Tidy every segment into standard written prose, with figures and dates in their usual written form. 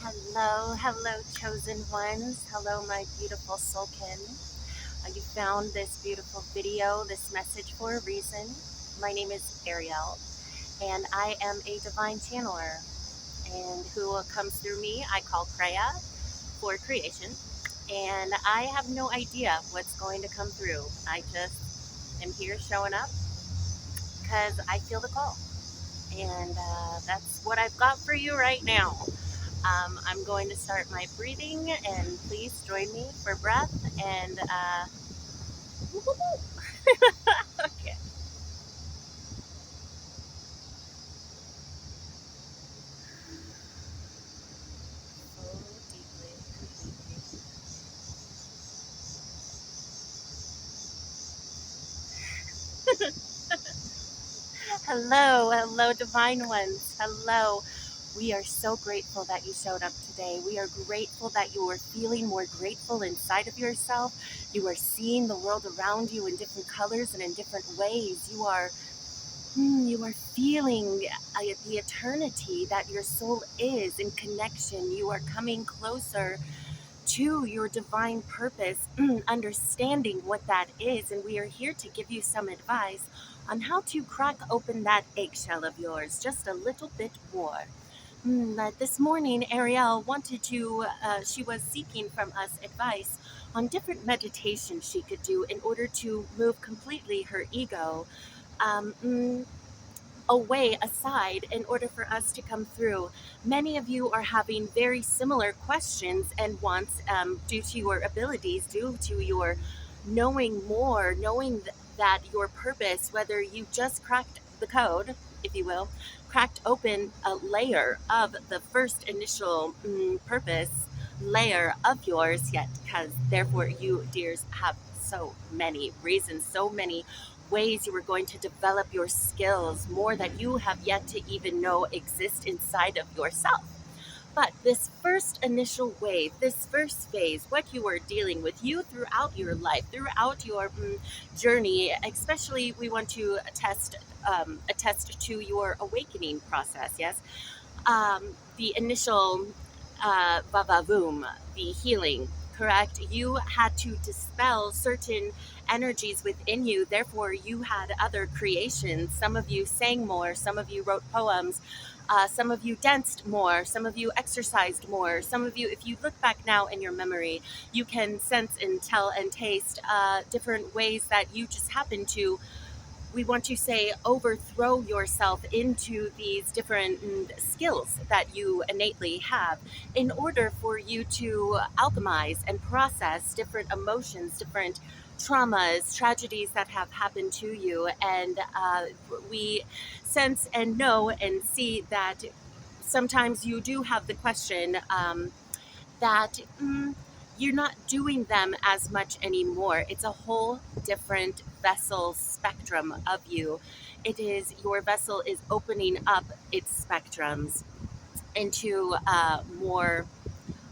Hello, hello, chosen ones. Hello, my beautiful soulkin. You found this beautiful video, this message for a reason. My name is Ariel, and I am a divine channeler. And who comes through me, I call Kreia for creation. And I have no idea what's going to come through. I just am here showing up because I feel the call. And that's what I've got for you right now. I'm going to start my breathing, and please join me for breath. And okay. Hold deeply, completely. Hello, hello, divine ones. Hello. We are so grateful that you showed up today. We are grateful that you are feeling more grateful inside of yourself. You are seeing the world around you in different colors and in different ways. You are feeling the eternity that your soul is in connection. You are coming closer to your divine purpose, understanding what that is. And we are here to give you some advice on how to crack open that eggshell of yours just a little bit more. This morning, Ariel wanted to, she was seeking from us advice on different meditations she could do in order to move completely her ego. Um, mm, Away aside in order for us to come through. Many of you are having very similar questions and wants due to your abilities, due to your knowing more, knowing that your purpose, whether you just cracked the code, if you will, cracked open a layer of the first initial purpose layer of yours yet, because therefore you, dears, have so many reasons, so many ways you are going to develop your skills, more that you have yet to even know exist inside of yourself. But this first initial wave, this first phase, what you are dealing with, you throughout your life, throughout your journey, especially we want to attest to your awakening process. Yes, the initial vavavoom, the healing, correct? You had to dispel certain energies within you. Therefore, you had other creations. Some of you sang more, some of you wrote poems, some of you danced more, some of you exercised more. Some of you, if you look back now in your memory, you can sense and tell and taste different ways that you just happen to, we want to say, overthrow yourself into these different skills that you innately have in order for you to alchemize and process different emotions, different traumas, tragedies that have happened to you. And we sense and know and see that sometimes you do have the question that you're not doing them as much anymore. It's a whole different vessel spectrum of you. It is, your vessel is opening up its spectrums into more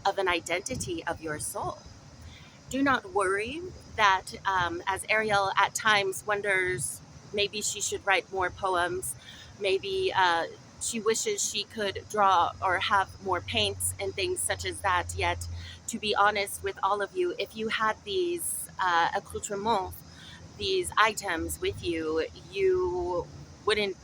of an identity of your soul. Do not worry that, as Ariel at times wonders, maybe she should write more poems, maybe she wishes she could draw or have more paints and things such as that. Yet, to be honest with all of you, if you had these accoutrements, these items with you, you wouldn't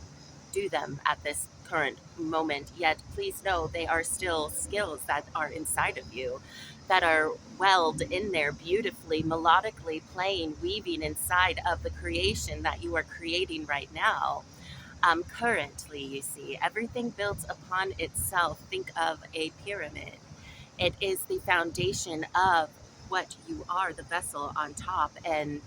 do them at this current moment. Yet, please know they are still skills that are inside of you, that are weld in there beautifully, melodically playing, weaving inside of the creation that you are creating right now. Currently, you see, everything builds upon itself. Think of a pyramid. It is the foundation of what you are, the vessel on top, and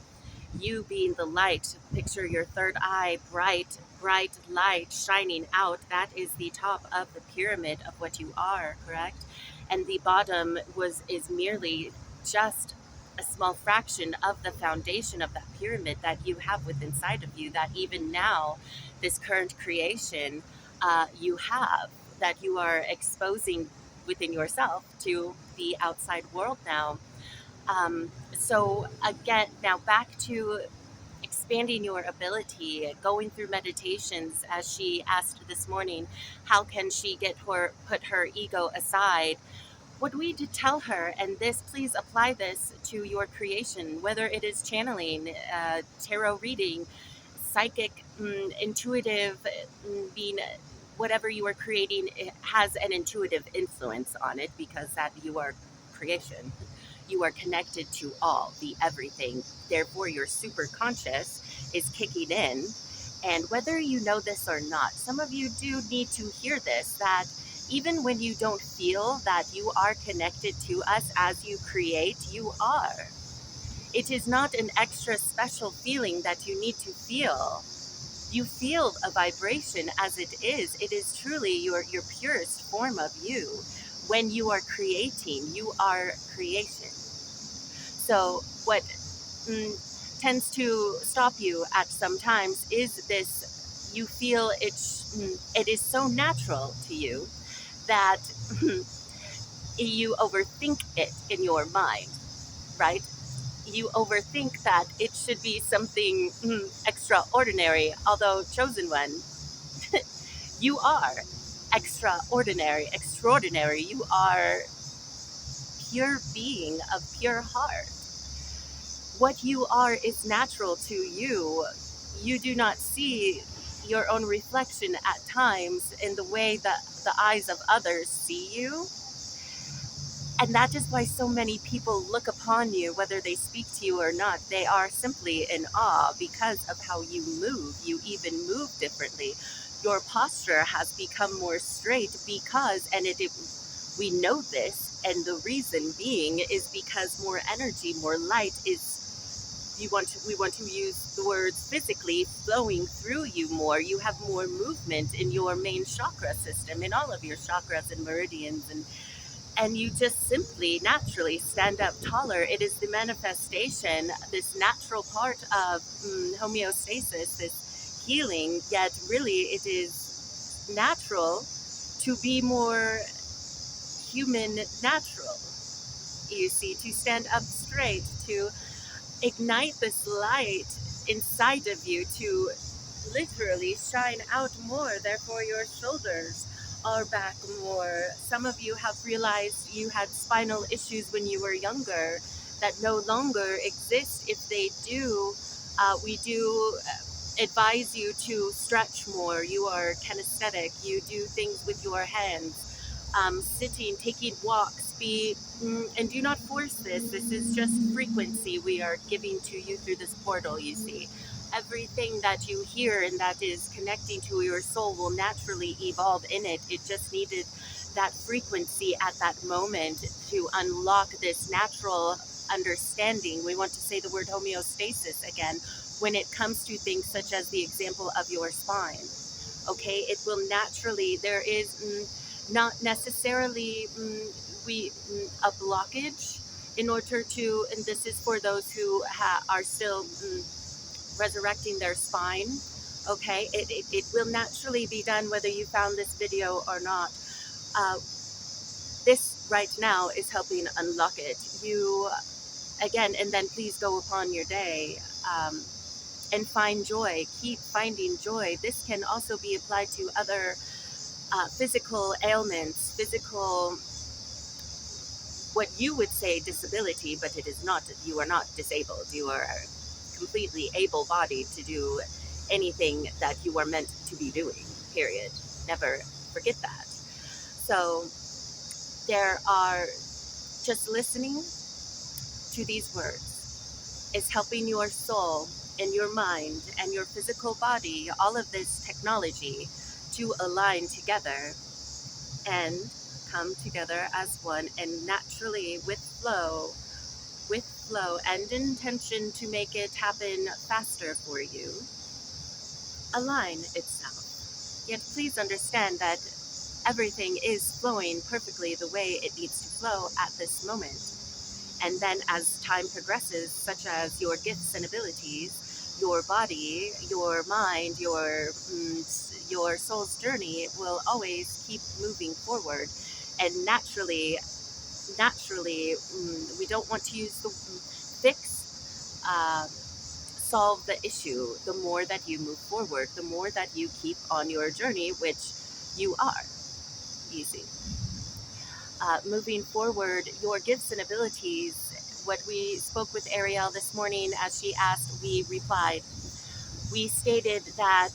you being the light. Picture your third eye, bright, bright light shining out. That is the top of the pyramid of what you are, correct? And the bottom is merely just a small fraction of the foundation of that pyramid that you have within inside of you, that even now, this current creation, you have, that you are exposing within yourself to the outside world now. So again, now back to expanding your ability, going through meditations, as she asked this morning, how can she put her ego aside? What we did tell her, and this, please apply this to your creation, whether it is channeling, tarot reading, psychic, intuitive, being whatever you are creating, it has an intuitive influence on it because that you are creation. You are connected to all, the everything. Therefore, your super conscious is kicking in. And whether you know this or not, some of you do need to hear this, that even when you don't feel that you are connected to us as you create, you are. It is not an extra special feeling that you need to feel. You feel a vibration as it is. It is truly your purest form of you. When you are creating, you are creation. So what tends to stop you at sometimes is this: you feel it is so natural to you that you overthink it in your mind, right? You overthink that it should be something extraordinary, although, chosen one, you are extraordinary. You are pure being of pure heart. What you are is natural to you. You do not see your own reflection at times in the way that the eyes of others see you. And that is why so many people look upon you, whether they speak to you or not. They are simply in awe because of how you move. You even move differently. Your posture has become more straight because, and we know this, and the reason being is because more energy, more light is, we want to use the words physically, flowing through you more. You have more movement in your main chakra system, in all of your chakras and meridians, and you just simply naturally stand up taller. It is the manifestation, this natural part of homeostasis, this healing, yet really it is natural to be more human natural. You see, to stand up straight, to ignite this light inside of you, to literally shine out more. Therefore, your shoulders are back more. Some of you have realized you had spinal issues when you were younger that no longer exist. If they do, we do advise you to stretch more. You are kinesthetic. You do things with your hands. Sitting, taking walks, and do not force this. This is just frequency we are giving to you through this portal, you see. Everything that you hear and that is connecting to your soul will naturally evolve in it. It just needed that frequency at that moment to unlock this natural understanding. We want to say the word homeostasis again when it comes to things such as the example of your spine. Okay, it will naturally, there is not necessarily a blockage in order to, and this is for those who are still resurrecting their spine. Okay, it will naturally be done whether you found this video or not. This right now is helping unlock it. You, again, and then please go upon your day and find joy. Keep finding joy. This can also be applied to other physical ailments, physical, what you would say disability, but it is not. You are not disabled. You are completely able-bodied to do anything that you are meant to be doing, period. Never forget that. So there are, just listening to these words is helping your soul and your mind and your physical body, all of this technology, to align together and come together as one, and naturally with flow and intention to make it happen faster for you, align itself. Yet please understand that everything is flowing perfectly the way it needs to flow at this moment. And then as time progresses, such as your gifts and abilities, your body, your mind, your soul's journey will always keep moving forward. And naturally, we don't want to use the fix solve the issue the more that you move forward, the more that you keep on your journey, which you are. Easy. Moving forward, your gifts and abilities. What we spoke with Ariel this morning as she asked, we replied. We stated that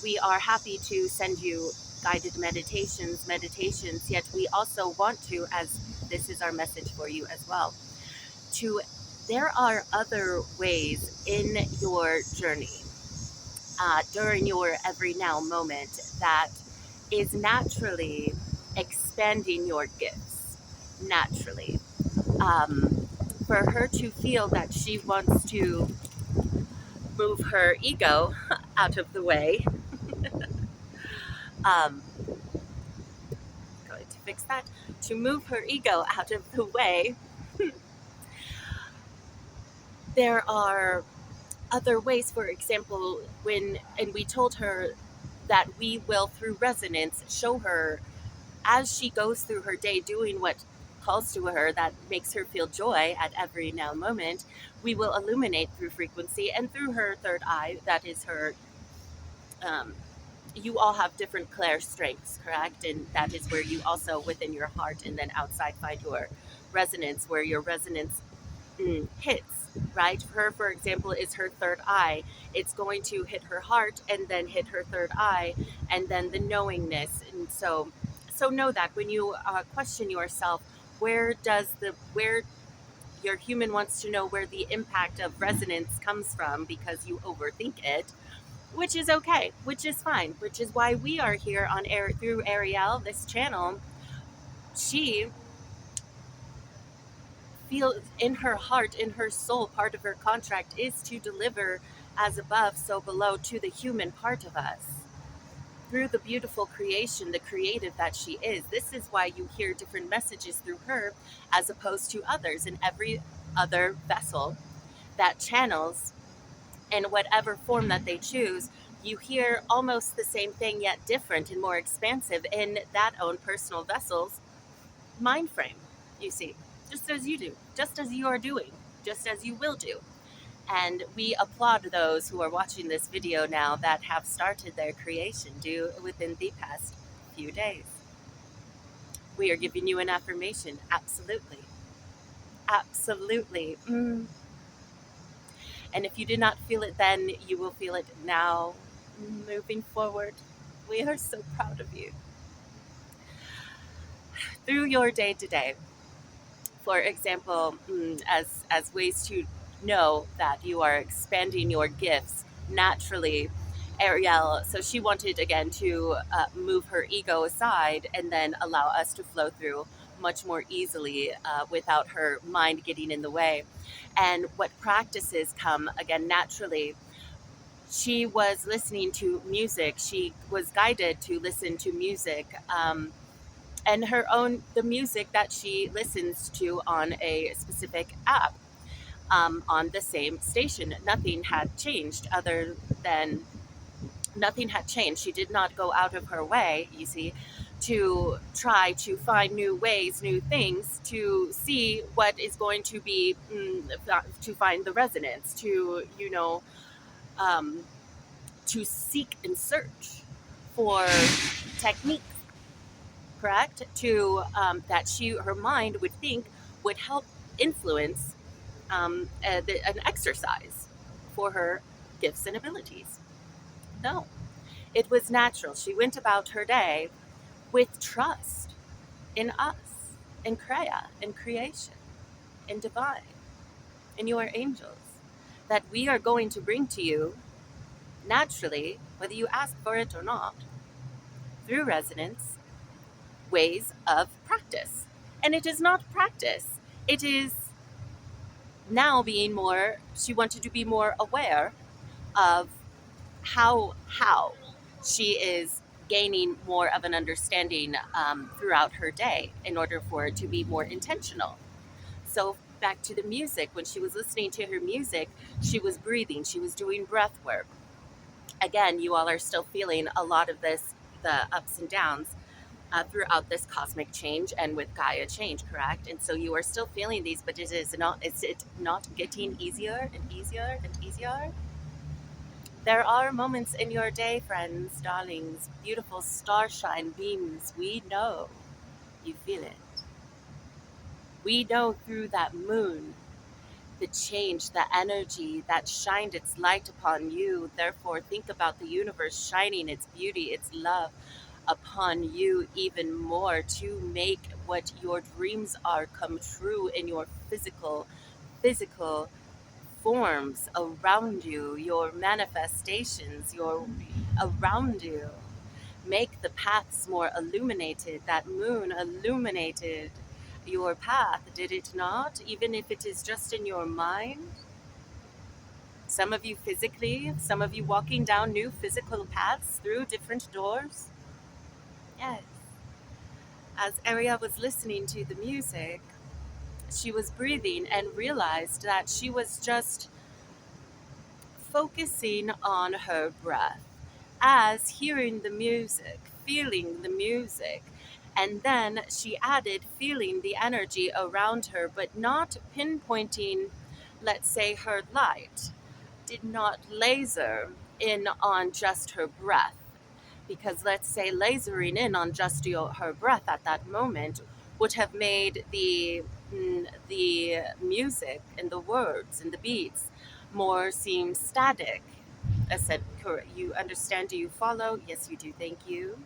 we are happy to send you guided meditations, yet we also want to, as this is our message for you as well, to there are other ways in your journey, during your every now moment, that is naturally expanding your gifts naturally. Um, for her to feel that she wants to move her ego out of the way, um, going to fix that, to move her ego out of the way, there are other ways. For example, and we told her that we will, through resonance, show her as she goes through her day doing what calls to her, that makes her feel joy at every now moment. We will illuminate through frequency and through her third eye. That is her. Um, you all have different clair strengths, correct? And that is where you also, within your heart and then outside, find your resonance, where your resonance hits, right? Her, for example, is her third eye. It's going to hit her heart and then hit her third eye, and then the knowingness. And so know that when you question yourself, where your human wants to know where the impact of resonance comes from because you overthink it, which is okay, which is fine, which is why we are here on air through Ariel, this channel. She feels in her heart, in her soul, part of her contract is to deliver as above, so below to the human part of us. Through the beautiful creation, the creative that she is. This is why you hear different messages through her as opposed to others in every other vessel that channels in whatever form that they choose. You hear almost the same thing, yet different and more expansive in that own personal vessel's mind frame, you see, just as you do, just as you are doing, just as you will do. And we applaud those who are watching this video now that have started their creation due within the past few days. We are giving you an affirmation. Absolutely. Absolutely. And if you did not feel it then, you will feel it now. Moving forward, we are so proud of you. Through your day to day, for example, as ways to know that you are expanding your gifts naturally, Ariel, so she wanted again to move her ego aside and then allow us to flow through much more easily without her mind getting in the way. And what practices come again naturally, she was listening to music. She was guided to listen to music. And her own the music that she listens to on a specific app, on the same station. Nothing had changed other than nothing had changed. She did not go out of her way, you see, to try to find new ways, new things, to see what is going to be, to find the resonance, to, um, to seek and search for techniques, correct? To that her mind would think would help influence an exercise for her gifts and abilities. No, it was natural. She went about her day with trust in us, in Kreia, in creation, in divine, in your angels, that we are going to bring to you naturally, whether you ask for it or not, through resonance, ways of practice. And it is not practice. It is now being more, she wanted to be more aware of how she is gaining more of an understanding throughout her day in order for it to be more intentional. So back to the music, when she was listening to her music, she was breathing, she was doing breath work. Again, you all are still feeling a lot of this, the ups and downs throughout this cosmic change and with Gaia change, correct? And so you are still feeling these, but is it not getting easier and easier and easier? There are moments in your day, friends, darlings, beautiful starshine beams. We know you feel it. We know through that moon the change, the energy that shined its light upon you. Therefore, think about the universe shining its beauty, its love upon you even more to make what your dreams are come true in your physical forms around you, your manifestations, your around you. Make the paths more illuminated. That moon illuminated your path, did it not? Even if it is just in your mind. Some of you physically, some of you walking down new physical paths through different doors. Yes. As Aria was listening to the music, she was breathing and realized that she was just focusing on her breath as hearing the music, feeling the music. And then she added feeling the energy around her, but not pinpointing, let's say, her light, did not laser in on just her breath. Because let's say lasering in on just her breath at that moment would have made the music and the words and the beats more seem static. I said, correct. You understand? Do you follow? Yes, you do. Thank you.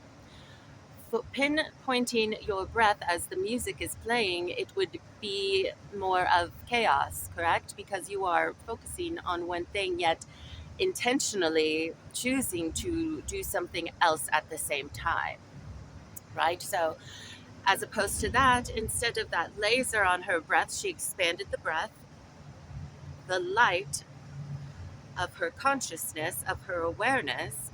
For pinpointing your breath as the music is playing, it would be more of chaos, correct? Because you are focusing on one thing, yet intentionally choosing to do something else at the same time, right? So, as opposed to that, instead of that laser on her breath, she expanded the breath, the light of her consciousness, of her awareness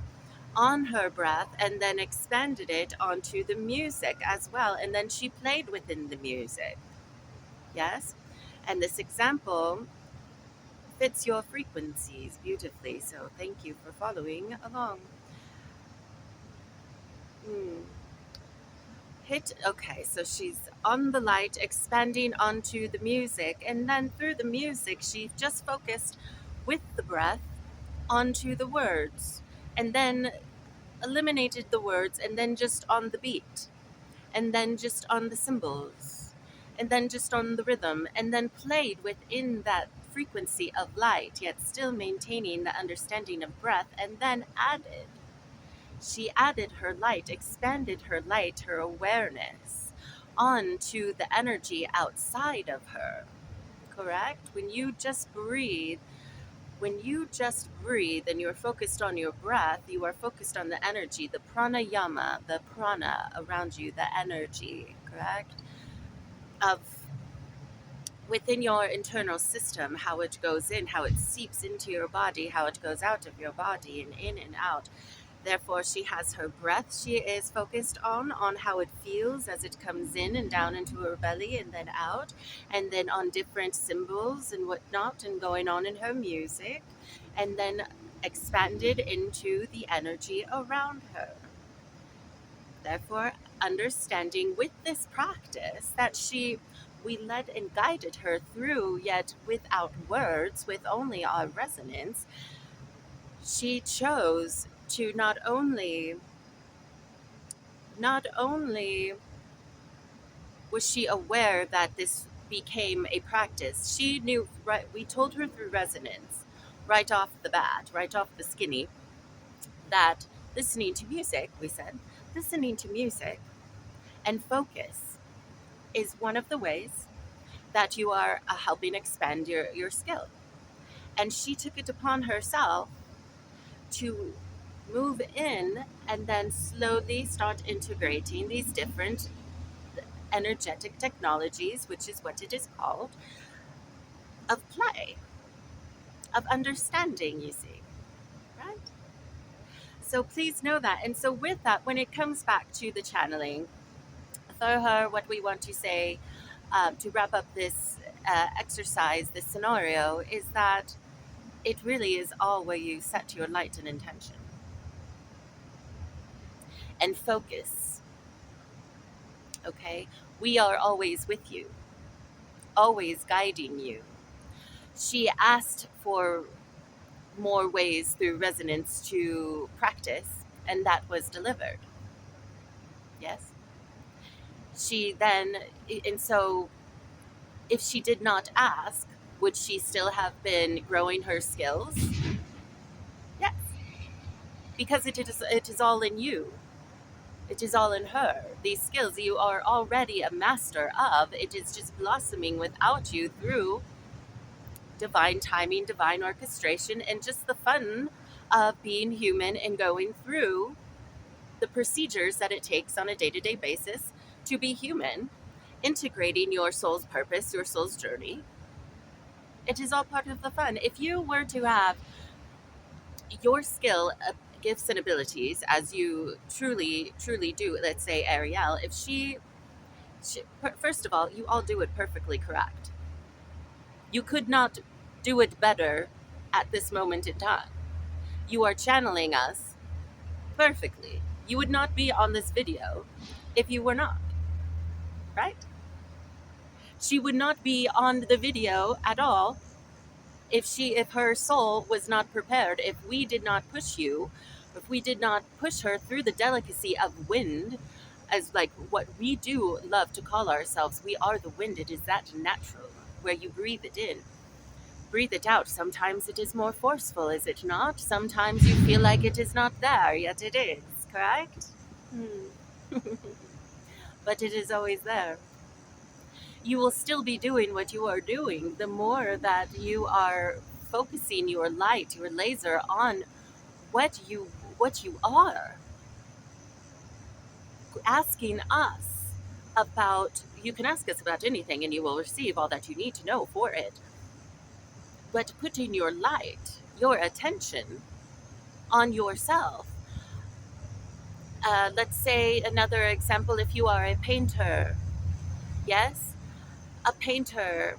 on her breath, and then expanded it onto the music as well. And then she played within the music. Yes? And this example fits your frequencies beautifully. So thank you for following along. Hmm. Okay, so she's on the light, expanding onto the music, and then through the music, she just focused with the breath onto the words, and then eliminated the words, and then just on the beat, and then just on the symbols, and then just on the rhythm, and then played within that frequency of light, yet still maintaining the understanding of breath, and then added. She added her light, expanded her light, her awareness onto the energy outside of her. Correct? When you just breathe and you're focused on your breath, you are focused on the energy, the pranayama, the prana around you, the energy, correct? Of within your internal system, how it goes in, how it seeps into your body, how it goes out of your body and in and out. Therefore, she has her breath she is focused on how it feels as it comes in and down into her belly and then out, and then on different symbols and whatnot, and going on in her music, and then expanded into the energy around her. Therefore, understanding with this practice that we led and guided her through, yet without words, with only our resonance, she chose to not only was she aware that this became a practice, she knew, right? We told her through resonance, right off the bat, right off the skinny, that listening to music, we said, listening to music and focus is one of the ways that you are helping expand your skill. And she took it upon herself to move in and then slowly start integrating these different energetic technologies, which is what it is called, of play, of understanding, you see, right? So please know that. And so, with that, when it comes back to the channeling, for her, what we want to say to wrap up this exercise, this scenario, is that it really is all where you set your light and intention and focus. Okay? We are always with you, always guiding you. She asked for more ways through resonance to practice, and that was delivered. Yes. She then, and so if she did not ask, would she still have been growing her skills? Yes, because it is all in you. It is all in her. These skills you are already a master of. It is just blossoming without you through divine timing, divine orchestration, and just the fun of being human and going through the procedures that it takes on a day to day basis to be human, integrating your soul's purpose, your soul's journey. It is all part of the fun. If you were to have your skill, gifts, and abilities as you truly, truly do, let's say Ariel, if first of all, you all do it perfectly correct. You could not do it better at this moment in time. You are channeling us perfectly. You would not be on this video if you were not, right? She would not be on the video at all if her soul was not prepared, if we did not push you, if we did not push her through the delicacy of wind, as like what we do love to call ourselves. We are the wind. It is that natural where you breathe it in, breathe it out. Sometimes it is more forceful, is it not? Sometimes you feel like it is not there, yet it is, correct? But it is always there. You will still be doing what you are doing. The more that you are focusing your light, your laser on what you are, asking us about, you can ask us about anything and you will receive all that you need to know for it. But putting your light, your attention on yourself. Let's say another example, if you are a painter, yes, a painter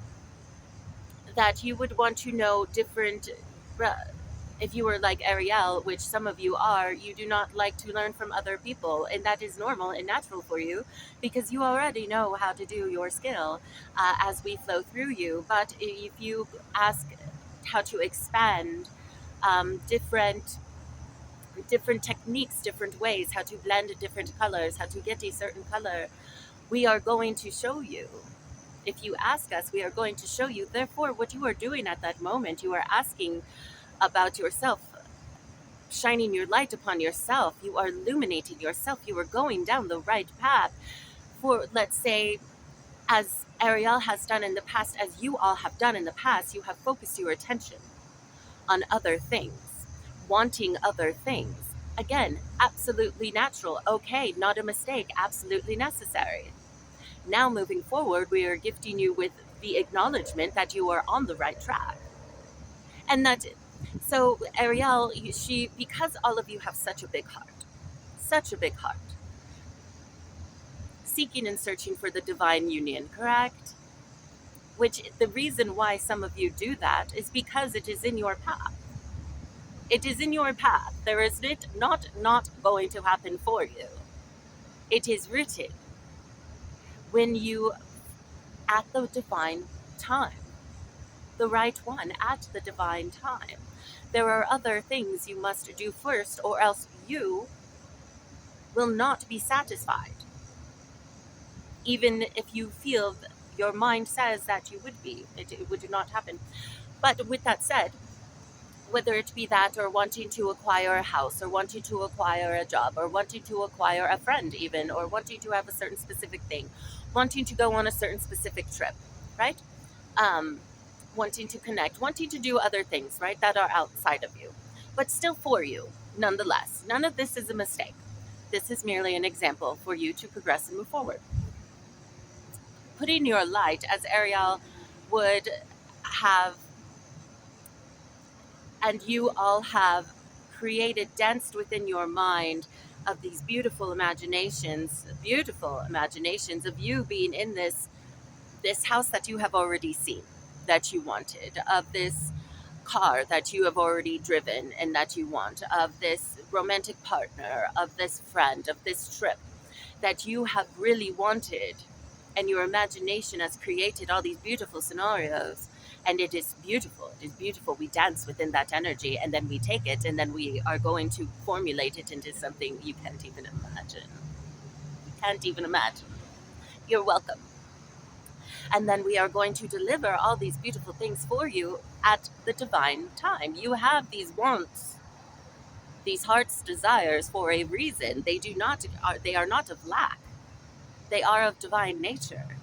that you would want to know different. If you were like Ariel, which some of you are, you do not like to learn from other people, and that is normal and natural for you because you already know how to do your skill as we flow through you. But if you ask how to expand different techniques, different ways, how to blend different colors, how to get a certain color, we are going to show you. If you ask us, we are going to show you. Therefore, what you are doing at that moment, you are asking about yourself, shining your light upon yourself. You are illuminating yourself. You are going down the right path. For, let's say, as Ariel has done in the past, as you all have done in the past, you have focused your attention on other things, wanting other things. Again, absolutely natural. Okay, not a mistake. Absolutely necessary. Now, moving forward, we are gifting you with the acknowledgement that you are on the right track. And that, so Ariel, because all of you have such a big heart, seeking and searching for the divine union, correct? Which the reason why some of you do that is because it is in your path. It is in your path. There is not going to happen for you. It is written when you, at the divine time, the right one at the divine time. There are other things you must do first, or else you will not be satisfied. Even if you feel your mind says that you would be, it would not happen. But with that said, whether it be that or wanting to acquire a house or wanting to acquire a job or wanting to acquire a friend even, or wanting to have a certain specific thing, wanting to go on a certain specific trip, right? Wanting to connect, wanting to do other things, right, that are outside of you, but still for you, nonetheless. None of this is a mistake. This is merely an example for you to progress and move forward. Putting your light, as Ariel would have, and you all have created, danced within your mind of these beautiful imaginations of you being in this house that you have already seen, that you wanted, of this car that you have already driven and that you want, of this romantic partner, of this friend, of this trip that you have really wanted, and your imagination has created all these beautiful scenarios And it is beautiful. It is beautiful. We dance within that energy, and then we take it, and then we are going to formulate it into something you can't even imagine. You can't even imagine. You're welcome. And then we are going to deliver all these beautiful things for you at the divine time. You have these wants, these heart's desires for a reason. They are not of lack. They are of divine nature.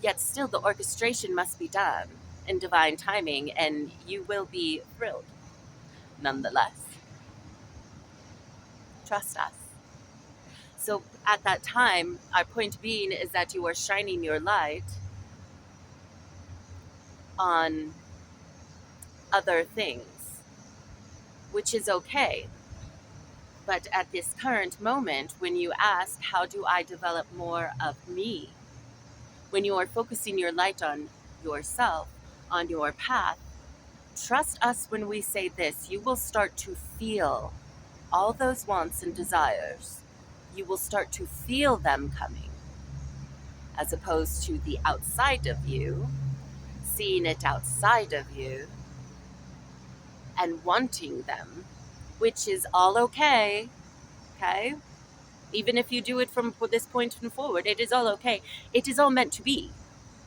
Yet still the orchestration must be done in divine timing, and you will be thrilled nonetheless. Trust us. So at that time, our point being is that you are shining your light on other things, which is okay. But at this current moment, when you ask, how do I develop more of me? When you are focusing your light on yourself, on your path, trust us when we say this, you will start to feel all those wants and desires. You will start to feel them coming, as opposed to the outside of you, seeing it outside of you and wanting them, which is all okay. Okay? Even if you do it from this point and forward, it is all okay. It is all meant to be.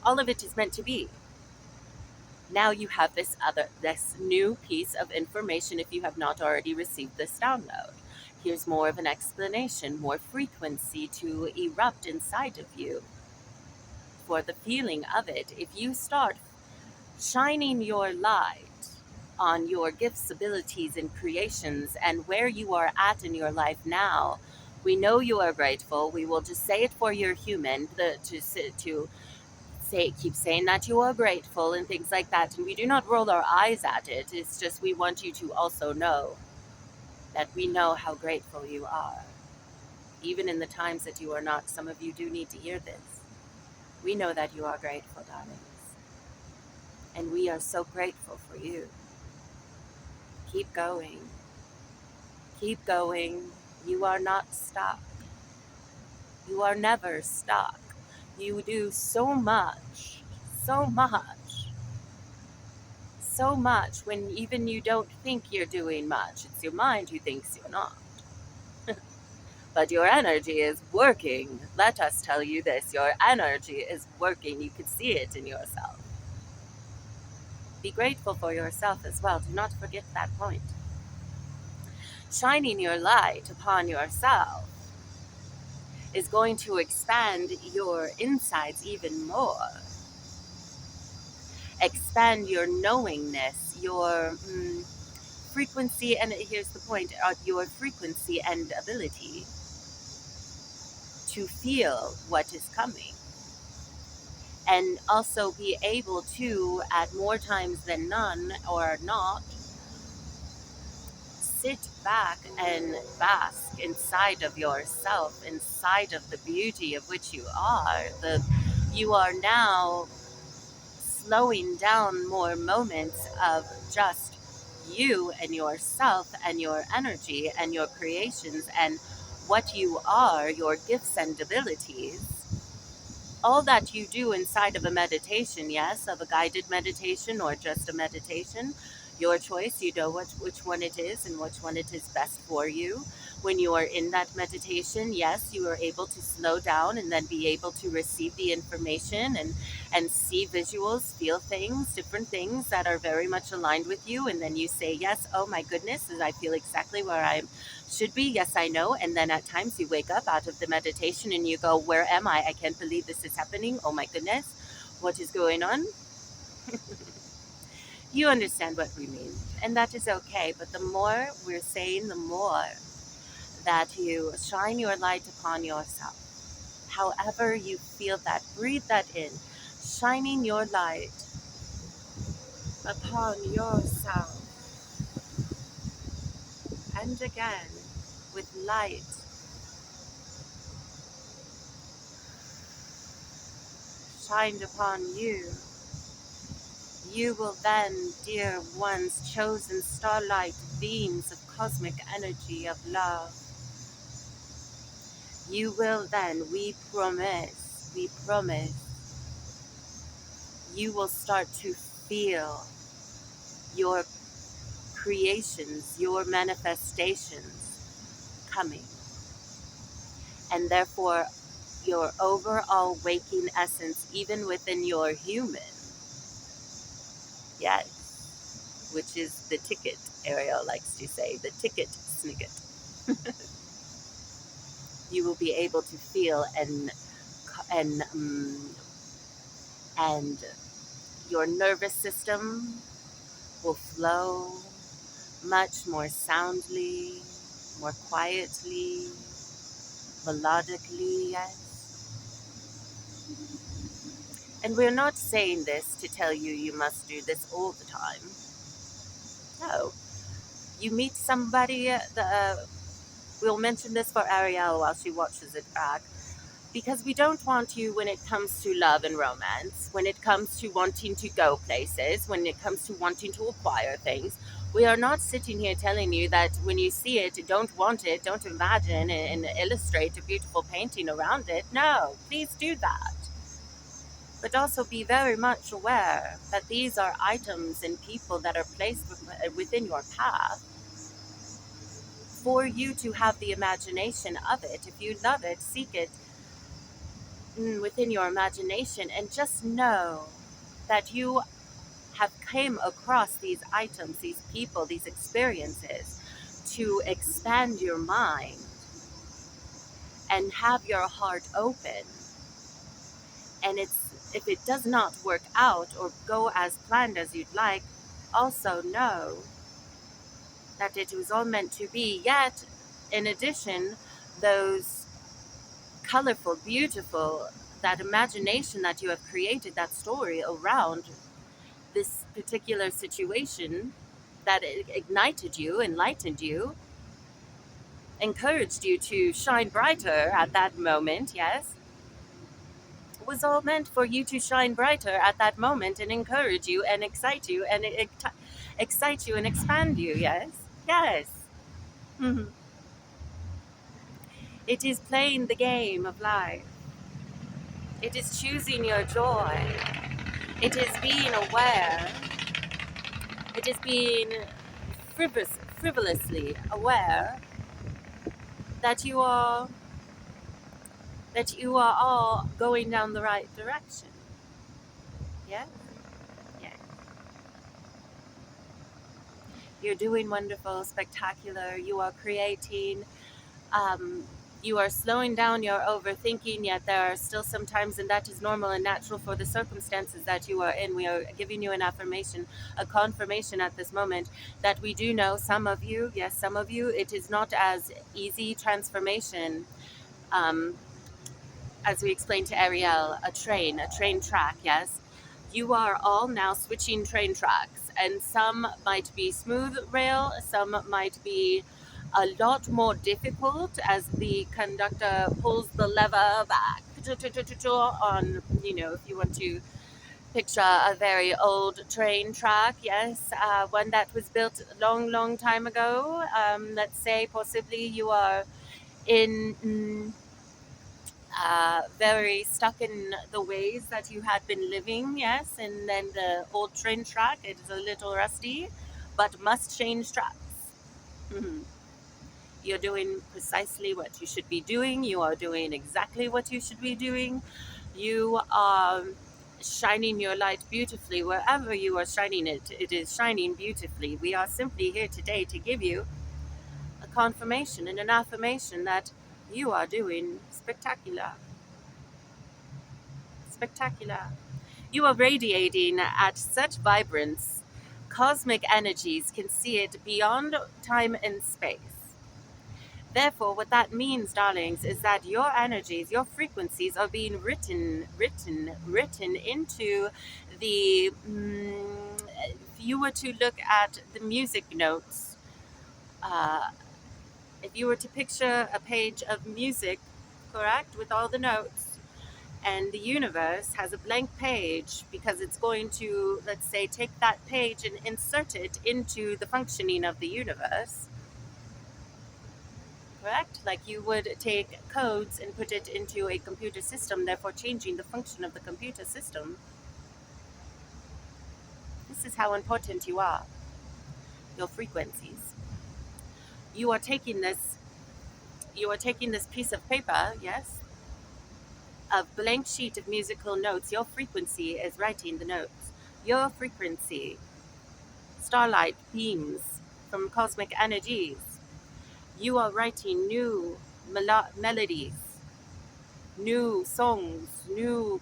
All of it is meant to be. Now you have this new piece of information if you have not already received this download. Here's more of an explanation, more frequency to erupt inside of you for the feeling of it. If you start shining your light on your gifts, abilities, and creations, and where you are at in your life now, we know you are grateful. We will just say it for your human to say, keep saying that you are grateful and things like that. And we do not roll our eyes at it. It's just we want you to also know that we know how grateful you are. Even in the times that you are not, some of you do need to hear this. We know that you are grateful, darlings. And we are so grateful for you. Keep going. Keep going. You are not stuck. You are never stuck. You do so much, so much, so much when even you don't think you're doing much. It's your mind who thinks you're not. But your energy is working. Let us tell you this. Your energy is working. You can see it in yourself. Be grateful for yourself as well. Do not forget that point. Shining your light upon yourself is going to expand your insides even more. Expand your knowingness, your frequency, and here's the point, your frequency and ability to feel what is coming. And also be able to, at more times than none or not, sit back and bask inside of yourself, inside of the beauty of which you are. You are now slowing down more moments of just you and yourself and your energy and your creations and what you are, your gifts and abilities. All that you do inside of a meditation, yes, of a guided meditation or just a meditation, your choice. You know which one it is and which one it is best for you. When you are in that meditation, yes, you are able to slow down and then be able to receive the information and see visuals, feel things, different things that are very much aligned with you. And then you say, yes, oh my goodness, I feel exactly where I should be. Yes, I know. And then at times you wake up out of the meditation and you go, where am I? I can't believe this is happening. Oh my goodness, what is going on? You understand what we mean. And that is okay. But the more we're saying, the more that you shine your light upon yourself. However you feel that, breathe that in. Shining your light upon yourself. And again, with light shined upon you, you will then, dear ones, chosen starlight beams of cosmic energy of love, you will then, we promise, you will start to feel your creations, your manifestations coming. And therefore, your overall waking essence, even within your human, yes, which is the ticket, Ariel likes to say, the ticket snicket, you will be able to feel and and your nervous system will flow much more soundly, more quietly, melodically, yes. And we're not saying this to tell you you must do this all the time. No. You meet somebody, we'll mention this for Ariel while she watches it back, because we don't want you, when it comes to love and romance, when it comes to wanting to go places, when it comes to wanting to acquire things, we are not sitting here telling you that when you see it, don't want it, don't imagine and illustrate a beautiful painting around it. No, please do that. But also be very much aware that these are items and people that are placed within your path for you to have the imagination of it. If you love it, seek it within your imagination, and just know that you have came across these items, these people, these experiences to expand your mind and have your heart open. And if it does not work out or go as planned as you'd like, also know that it was all meant to be. Yet, in addition, those colorful, beautiful, that imagination that you have created, that story around this particular situation that ignited you, enlightened you, encouraged you to shine brighter at that moment, yes, was all meant for you to shine brighter at that moment and encourage you and excite you and excite you and expand you, yes, yes. Mhm. It is playing the game of life. It is choosing your joy. It is being aware. It is being frivolously aware that you are all going down the right direction. Yes? Yes. You're doing wonderful, spectacular. You are creating. Um, you are slowing down your overthinking, yet there are still some times, and that is normal and natural for the circumstances that you are in. We are giving you an affirmation, a confirmation at this moment that we do know some of you, yes, some of you, it is not as easy transformation. Um, as we explained to Ariel, a train track, yes. You are all now switching train tracks, and some might be smooth rail, some might be a lot more difficult as the conductor pulls the lever back on, if you want to picture a very old train track, yes, one that was built a long, long time ago. Let's say possibly you are in. Very stuck in the ways that you had been living, yes, and then the old train track, it is a little rusty, but must change tracks. Mhm. You're doing precisely what you should be doing. You are doing exactly what you should be doing. You are shining your light beautifully wherever you are shining it. It is shining beautifully. We are simply here today to give you a confirmation and an affirmation that you are doing spectacular. Spectacular. You are radiating at such vibrance, cosmic energies can see it beyond time and space. Therefore, what that means, darlings, is that your energies, your frequencies are being written into the. If you were to look at the music notes, uh, if you were to picture a page of music, correct, with all the notes, and the universe has a blank page because it's going to, let's say, take that page and insert it into the functioning of the universe, correct? Like you would take codes and put it into a computer system, therefore changing the function of the computer system. This is how important you are. Your frequencies. You are taking this. You are taking this piece of paper, yes, a blank sheet of musical notes. Your frequency is writing the notes. Your frequency, starlight beams from cosmic energies. You are writing new melodies, new songs, new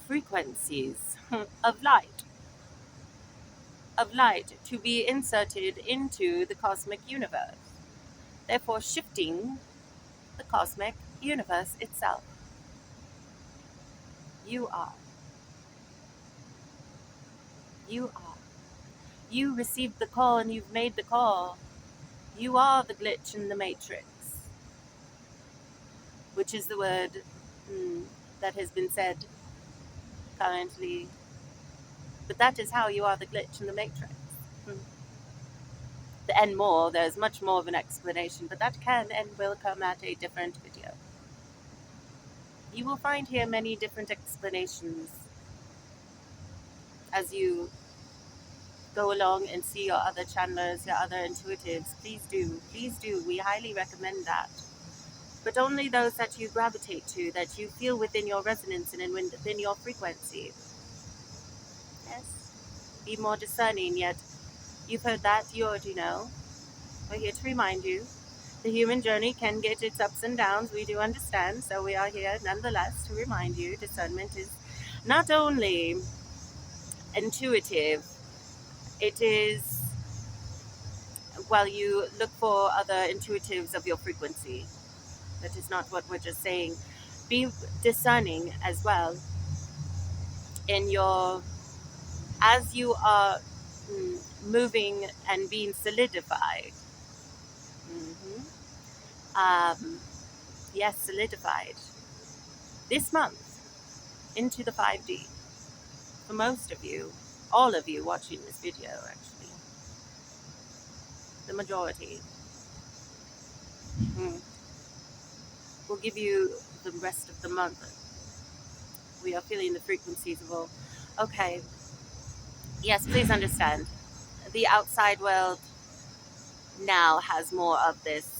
frequencies of light to be inserted into the cosmic universe, therefore shifting the cosmic universe itself. You are. You are. You received the call and you've made the call. You are the glitch in the matrix, which is the word that has been said currently. But that is how you are the glitch in the matrix. And more, there's much more of an explanation, but that can and will come at a different video. You will find here many different explanations as you go along and see your other channelers, your other intuitives. Please do. Please do. We highly recommend that. But only those that you gravitate to, that you feel within your resonance and within your frequency. Yes. Be more discerning, yet you've heard that, you already know. We're here to remind you. The human journey can get its ups and downs, we do understand, so we are here nonetheless to remind you discernment is not only intuitive, it is, well, you look for other intuitives of your frequency. That is not what we're just saying. Be discerning as well in your, as you are moving and being solidified. hmm yes, solidified. This month into the 5D. For most of you, all of you watching this video, actually, the majority, will give you the rest of the month. We are feeling the frequencies of all. Okay, yes, please understand. The outside world now has more of this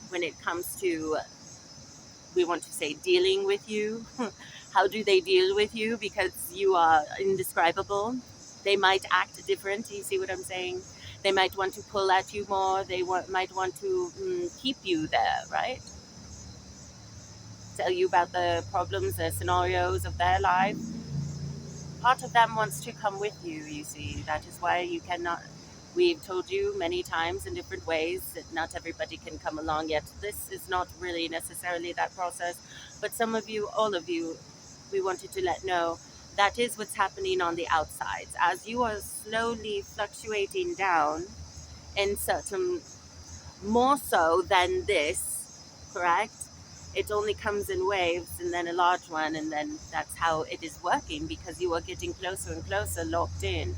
when it comes to, we want to say, dealing with you. How do they deal with you? Because you are indescribable. They might act different. You see what I'm saying? They might want to pull at you more. They might want to keep you there, right? Tell you about the problems, the scenarios of their life. Part of them wants to come with you, you see. That is why you cannot, we've told you many times in different ways that not everybody can come along yet. This is not really necessarily that process, but some of you, all of you, we wanted to let know that is what's happening on the outsides. As you are slowly fluctuating down in certain, more so than this, correct? It only comes in waves and then a large one, and then that's how it is working because you are getting closer and closer, locked in.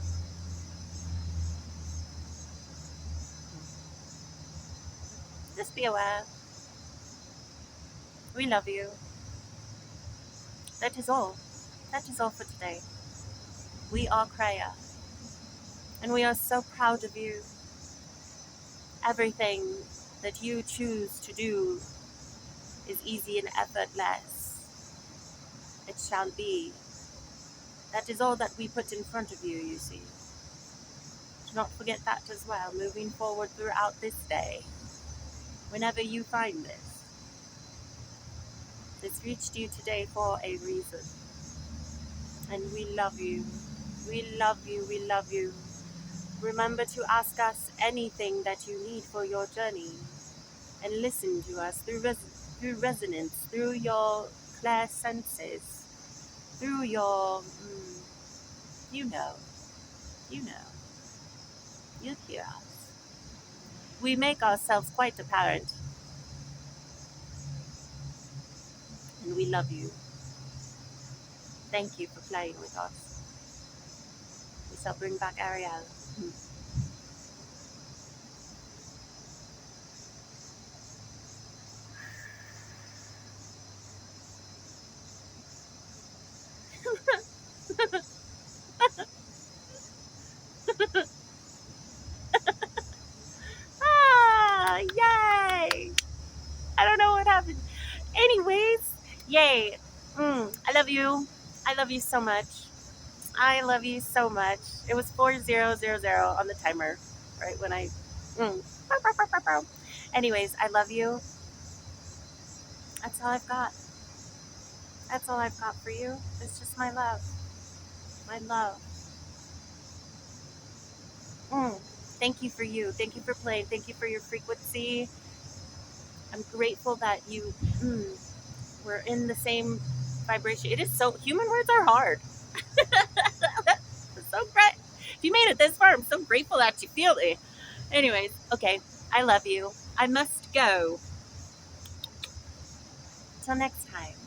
Just be aware. We love you. That is all. That is all for today. We are Kreia, and we are so proud of you. Everything that you choose to do is easy and effortless. It shall be. That is all that we put in front of you, you see. Do not forget that as well, moving forward throughout this day. Whenever you find this reached you today for a reason. And we love you. We love you. We love you. Remember to ask us anything that you need for your journey. And listen to us through resonance, through your clear senses, through your, you know, you know, you hear us. We make ourselves quite apparent. And we love you. Thank you for playing with us. We shall bring back Ariel. I love you. I love you so much. I love you so much. It was 4000 on the timer, right when I. Mm. Anyways, I love you. That's all I've got. That's all I've got for you. It's just my love. My love. Mm. Thank you for you. Thank you for playing. Thank you for your frequency. I'm grateful that you were in the same vibration. It is so, human words are hard. It's so great. If you made it this far, I'm so grateful that you feel it. Anyways, okay. I love you. I must go. Till next time.